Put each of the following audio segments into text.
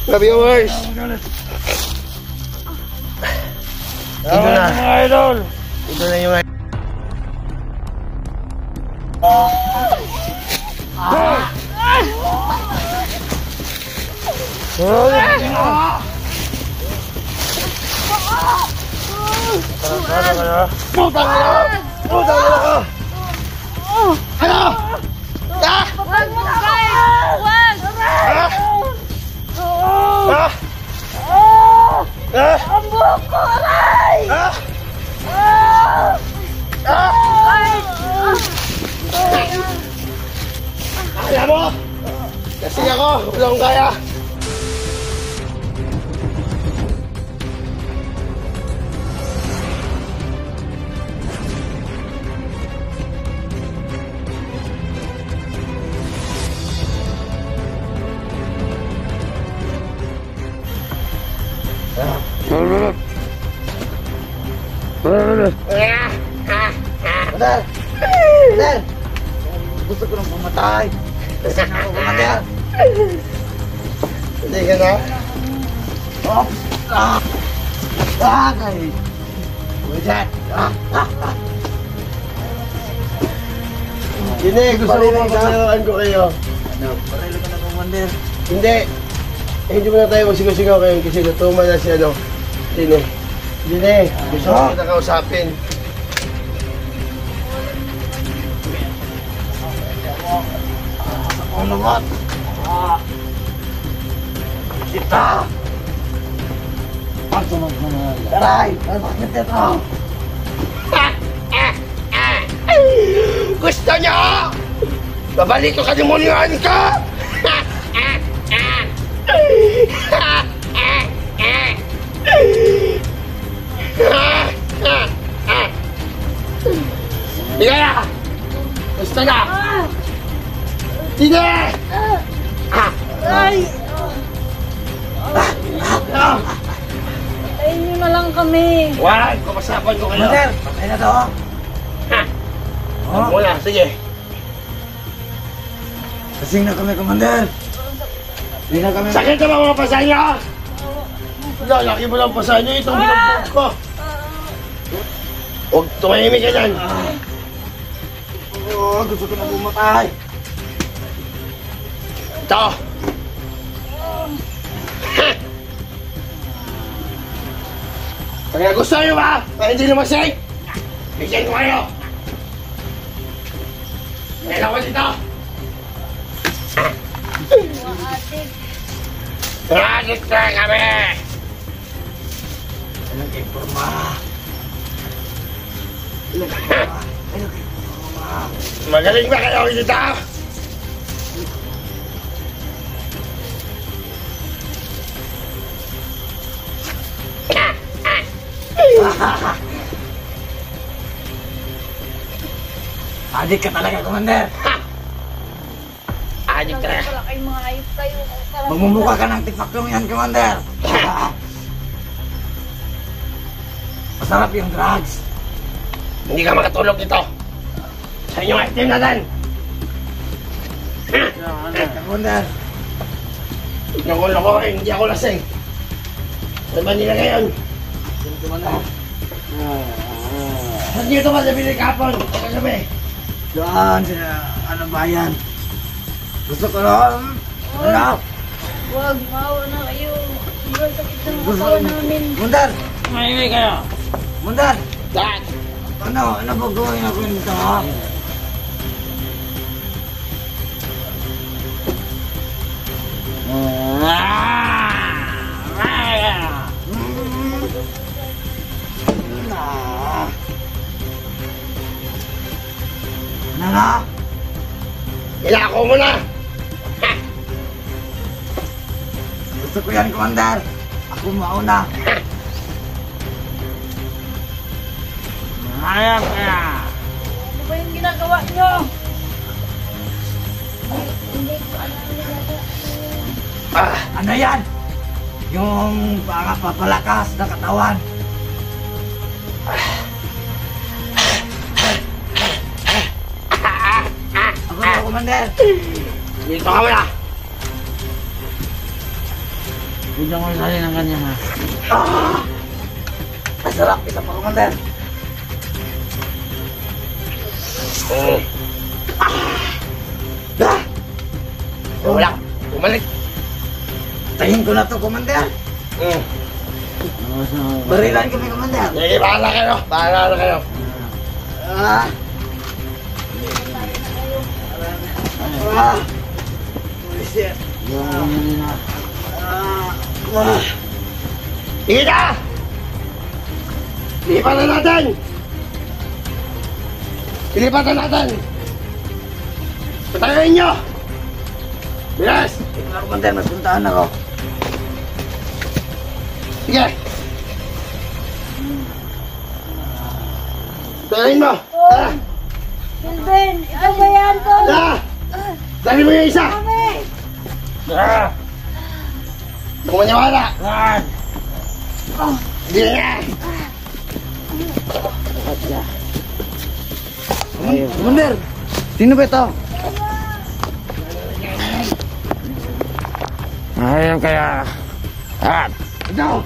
Mga viewers. Ito na. Mga idol. Ito na yung kaya mo! Kasi ako, wala akong kaya! Commander! Commander! Gusto ko nang pumatay. Kasi na ako, Commander. Hindi ka na? Kay! Wizard! Hindi, gusto ko mapasalawan ko kayo. Ano? Parilo ka na, Commander. Hindi. Hindi mo na tayo magsigaw-sigaw kayo kasi natuman na si ano. Hindi. Hindi. Gusto ko kita kausapin. Ako naman. Kita! Ang sunod mo na. Taray! Bakit ito? Gusto niyo? Babalik ko kalimulihan ko! Hindi na! Gusto na! Hindi! Ay! Patayin nyo na lang kami. Wag! Kumasapan ko kayo! Commander! Patay na to. Muna, sige. Kasing na kami, Commander. Hindi na kami. Sakit na ba mga pasa niyo? Lalaki mo lang pasa niyo. Itong binubuhok ko. Huwag tumahimik ka dyan. Gusto ko na bumatay. Ito. Kaya gusto niyo ba? Kaya hindi lumasig? Bigyan ko kayo. Kailan ko dito? Tragik na kami! Anong informa? Magaling ba kayo dito? Adik ka talaga, Commander. Adik ka na. Wala kayong mga ayos kayo. Magmumukha ka ng tipaklong yan, Commander. Masarap yung drugs. Hindi ka makatulog dito. Sa inyong item na dan. Commander. Hindi ako lokohin, hindi ako lasing. Saan ba nila ngayon? Commander. Saan nyo ito ba nabili kapon? O kagabi? Doon sa ano bayan. Gusto ko lang. Ano? Huwag, maawa na kayo. Iwan sakit ng katawan namin. Commander. Mahimik kayo. Commander. Saan? Ano ba gawin ako nito, ha? Ano na? Ilako mo na! Gusto ko yan, Commander. Ako mauna. Hayap ka! Ano ba yung ginagawa nyo? Hindi ko alam yung ginagawa. Ano yan? Yung papalakas na katawan. Ako na, Commander. Dito ka muna! Bigyan ko sali ng kanya ha. Masarap, isa pa Commander. Wala. Bumalik. Tahin ko na to, Commander. Barilan kami, Commander. Sige, bahala kayo. Bahala na kayo. Bullshit. Sige na! Lipatan natin! Ilipatan natin! Patayin nyo! Bilas! Ito na, Commander. Masuntahan ako. Sige! Patayin mo! Tara! Kelvin, ikaw ba yan, Tol? Tara! Dali mo yung isa! Kami! Tara! Kung maniwala! Hindi na! Commander! Sino ba ito? Ayun kaya... At! Ito!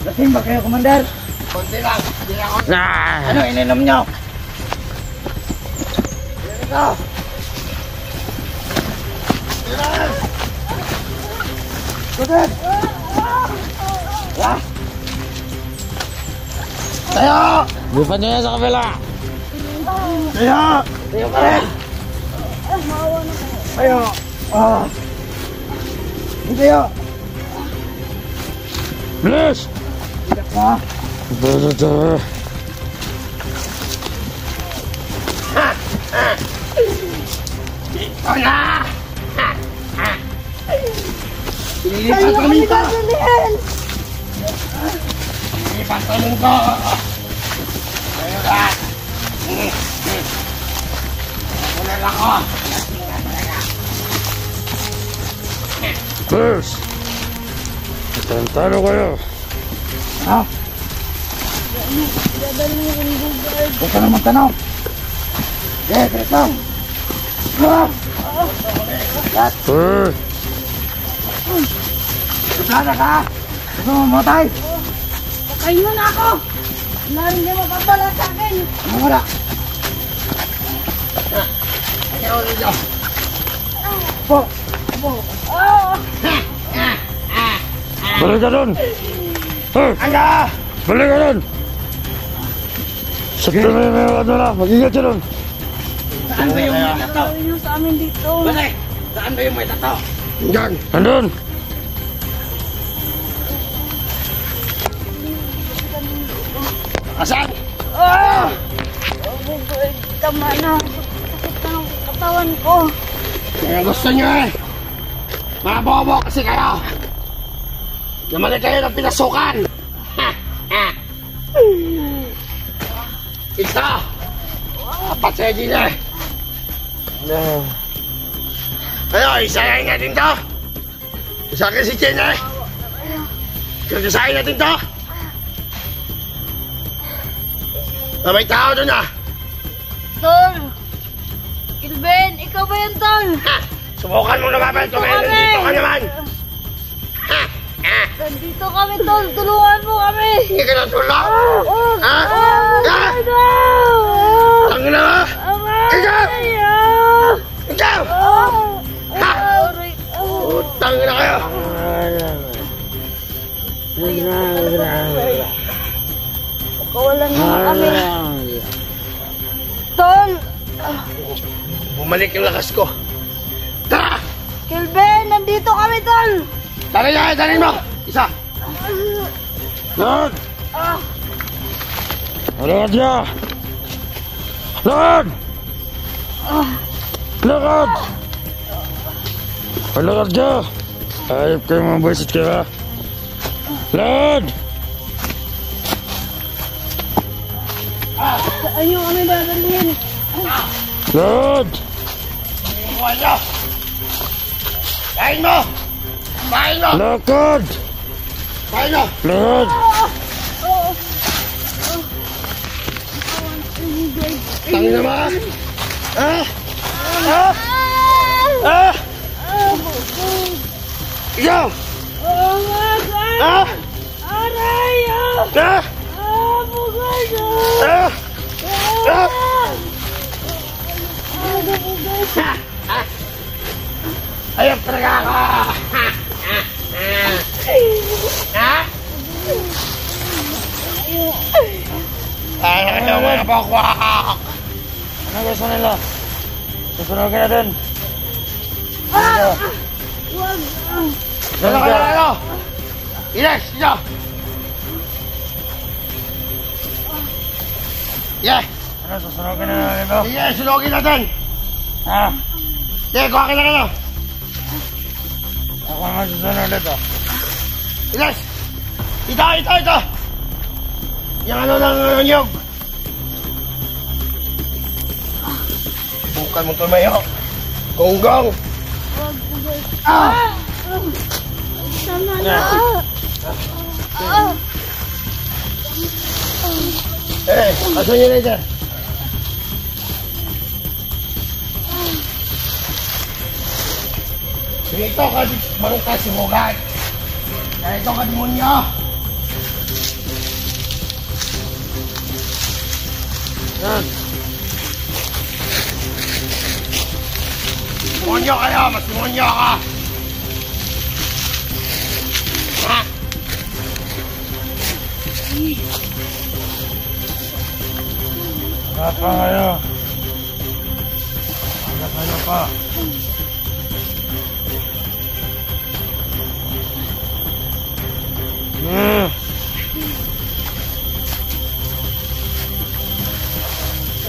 Lasing ba kayo, Commander? Kunti lang! Hindi ako... Ano ininom nyo? Ito! Bilas! Commander! Tayo! Bupan nyo yan sa kabila! Tayo! Tayo ka rin! Maawa na kayo. Tayo! Tayo! Bilas! Ikat mo! Ito na! Ililipat Sa'yo kami kami ko! dadalhin! Ililipat kami ko! Ayun na! Wala ako! First, tantalo kayo. Ha? Dadalhin yung bugard. Huwag ka naman tanong! Ito! Suplada ka! Gusto mo mamatay? Pakain mo na ako! Wala rin kayo mapapala sa akin! Ano wala? Ayaw nyo! Po! Oh! Balik ka doon! Anga! Balik ka doon! Sakto na yung ano na, mag-ingat ka doon! Saan ba yung may tato? Gawin nyo sa amin dito! Bale! Saan ba yung may tato? Diyan! Andun! Asan? Ah! Oh, bugard! Tama na! Sakit na ng katawan ko! Kaya gusto nyo eh! Mga bobo kasi kayo! Naman kayo ng pinasukan! Ha! Ha! Ito! Apat sa'yo din eh! Ano, isahin natin to! Isahin si Chen eh! Isahin natin to! May tao doon ah! Tol! Kelvin, ikaw ba yan, Tol? Ha! Subukan mo lumaban kung meron dito ka naman! Ha! Ha! Nandito kami, Tol! Tulungan mo kami! Hindi ka natulog! Ha? Ha? Tangin na ba? Ikaw! Ikaw! Ha! Utang na kayo! Kawalan mo kami! Tol! Bumalik yung lakas ko! Tara! Kelvin, nandito kami, Tol! Tara niya! Tara mo! Isa! Lord! Lakad ka! Lakad! Lakad! Lakad ka! Ayop kayo mga boys at kira. Lakad! Saan yung kami dadalhin? Lakad! Iwan nyo! Kain mo! Kain mo! Lakad! Kain mo! Lakad! Tangin na ba? Ha? Ha? Ha? Ikaw! Wag! Ah! Aray! Ah! Bugay na! Ah! Ah! Ayok talaga ako! Ha? Ano kayo mga bakwak? Ano gusto nila? Susunogin natin. Wag! Ano kayo ano? Yes! Ito! Yeah! Ano, susunogin na natin ito? Sige, sunogin natin! Ha? Sige, kuha ka na kayo! Ako naman susunod ito. Yes! Ito! Yung ano ng nyog! Bukan mo tumayo! Gonggong! Wag! Bugay! Ah! Tama na! Eh, asan nyo na dyan? Dito ka, marong ka simugan. Dito ka, demonyo. Yan. Demonyo kayo, mas demonyo ka. Ha? Wala pa kayo. Wala kayo pa.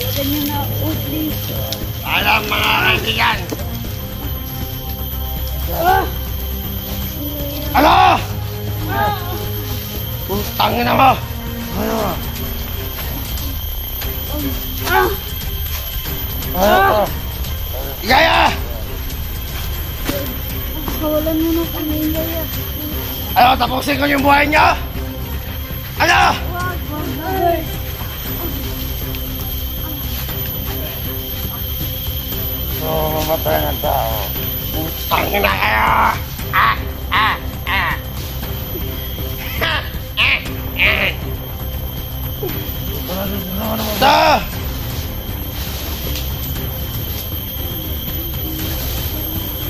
Talaga niyo na please. Alam mga kaibigan. Ano? Putangin na mo. Ano? Ah! Ano pa? Igaya! Kawalan mo na kami, Igaya. Ano, tapusin ko yung buhay niyo? Ano? Wag! Bugay! So, mamatay ng tao. Putangin na kayo! Ah! Ah! Ah! Ano, susunod mo? Ito!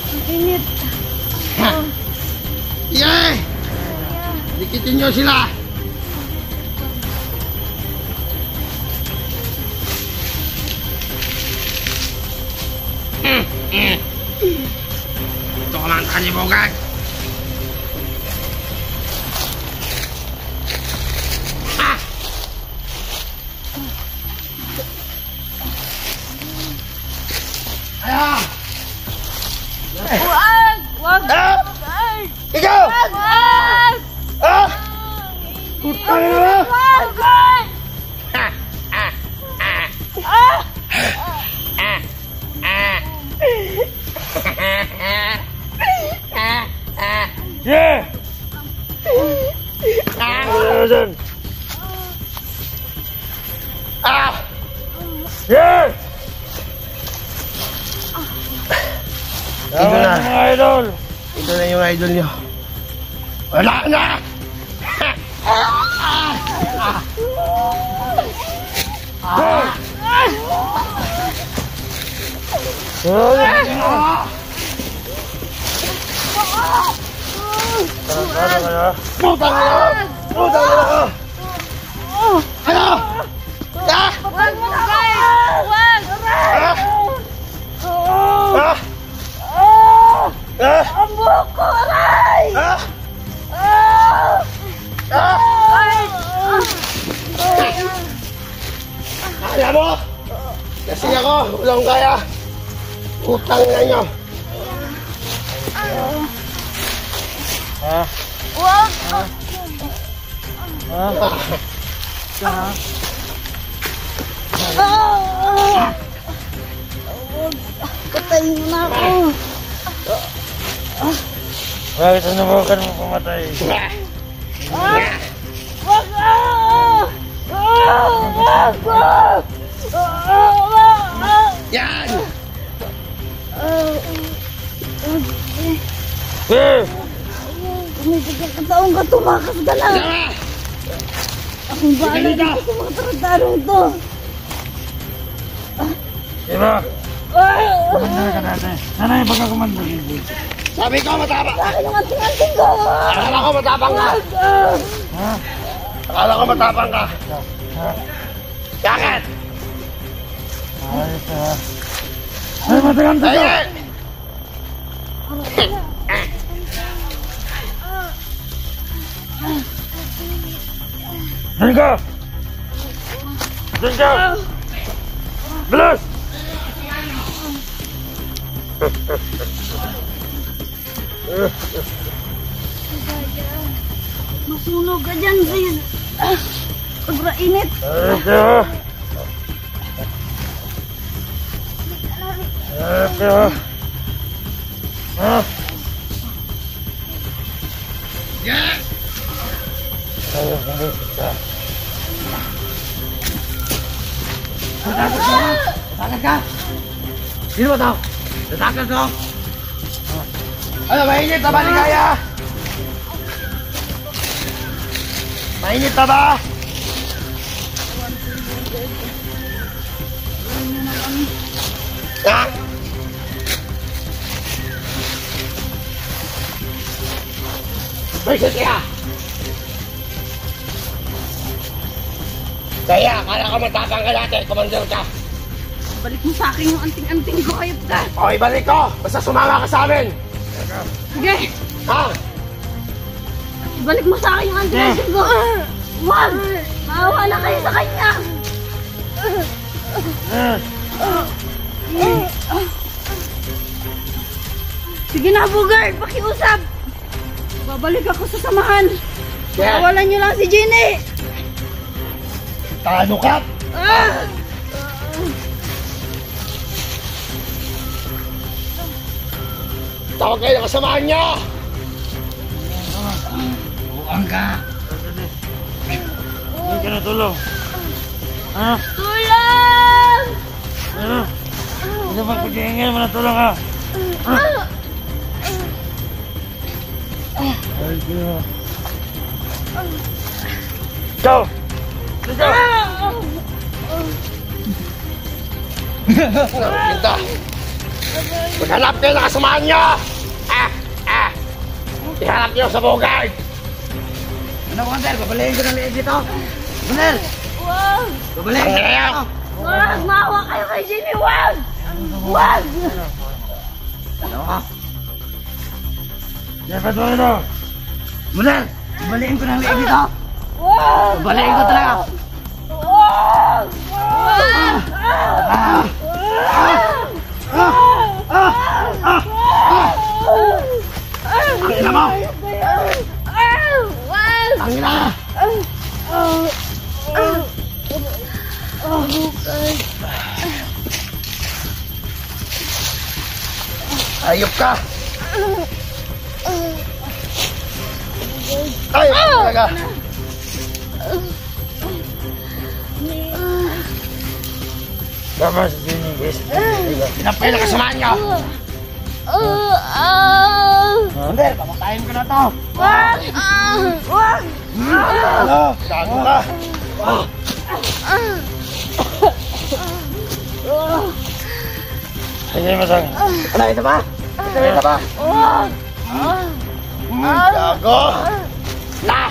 Ang init. Yay! Dikitin nyo sila! Ito ka lang kalimugan! Ha! Ayaw! Wag! Wag! Ah! Bugay! Ikaw! Wag! Ah! Putangin na! Bugay! Ha! Ha! Ha! Ah! Yeah! Ano dyan? Ah! Yeah! Ito Tama na. na mga idol! Ito na yung idol nyo. Wala na! Ano kayo? Putang na ako! Putang na ako! Ano? Ah! Wag! Bugay! Wag! Ah! Ah! Ah! Ang buhok ko, aray! Ah! Ah! Ah! Ay! Alam mo? Kasi ako, walang kaya. Putang na nyo. Ha? Wag! Ha? Patayin mo na ako. Bakit sinubukan mo pumatay? Wag! Wag! Wag! Wag! Yan! Eh! May pagkakataon ka, tumakas ka lang. Tara! Akong bahala dito sa mga tarantarong to. Diba? Ah! Kumanda ka dati. Sana yung pagkakumanda dito. Sabi ko matapang! Sa akin yung anting-anting ko. Akala ko matapang ka! Ah! Ha? Akala ko matapang ka! Ha? Bakit? Ayos ha. Ay, matagal ka! Ayun! Diyan ka! Diyan ka! Bilis! Masunog ka dyan, Zin. Sobrang init. Ayos ka! Ayos ka! Ha? Yeah! Ayos ka! Ayos ka! Tatakad ka? Sino ba to? Tatakad ko? Ano, mainit na ba, Ligaya? Mainit na ba? Ah! Baisit kaya! Kaya, akala ko matapang ka dati, commander ka. Balik mo sa akin yung anting-anting ko, ayop ka. O, ibalik ko! Basta sumama ka sa amin! Sige, Ha? balik mo sa akin yung anting-anting ko. Wag! Maawa na kayo sa kanya. Sige na, Bugard, pakiusap. Babalik ako sa samahan. Yeah. Kawalan niyo lang si Jenny. Tano ka? Ah! Tawag kayo ng kasamahan niyo! Buang ka. Hindi ka natulong. Ha? Tulong! Ano? Hindi ba pag-iingin mo natulong ka? Ha? Ay, Diyo. Ikaw! Ikaw! Kita! Maghanap kayo ng kasamahan niyo! Ihanap niyo sa Bogart! Ano, Commander? Babalayin ko ng liig dito. Commander! Wag! Babalayin ko Ano dito. Wag! Maawa kayo kay Jenny! Wag! Wag! Ano ka? Dapat mo ito! Commander! Babalayin ko ng liig dito. Wag! Babalayin ko talaga. Wag! Wag! Ang ina mo! Wag! Ang ina! Ayop ka! Ayop ka talaga! Tama si Jenny, guys. Hinap kayo ng kasamahan niyo! Commander, pamatayin ko na to. Wag! Wag! Ano? Gago ka! Sige, masang. Ano, ito ba? Ito ba? Wag! Gago! Na!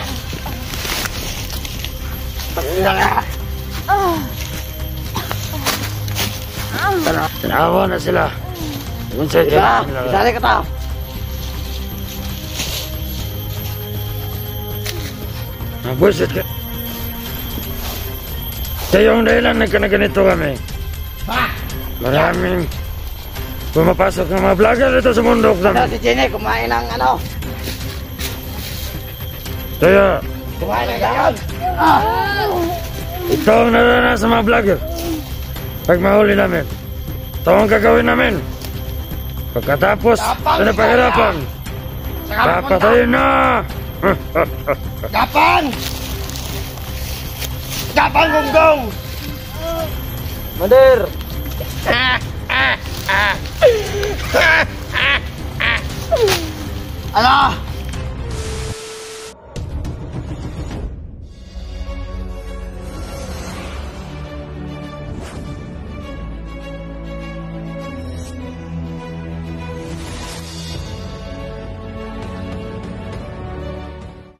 Tangina ka! Tinawa na sila. Unsay Diba? ka nila. Isali ka to. Nagbusit ka. Kaya yung dahilan nagkanaganito kami. Ha? Maraming pumapasok ng mga vlogger dito sa mundo Ano, namin. si Jenny, kumain ng ano? Kaya, Kumain ng gayon. ito ang naranasan sa mga vlogger. Pag mahuli namin, ito ang gagawin namin. Pagkatapos, Tapang sa napahirapan, Saka pupunta! papatayin na! Gapan! Gapan, gunggong! Commander! Ano?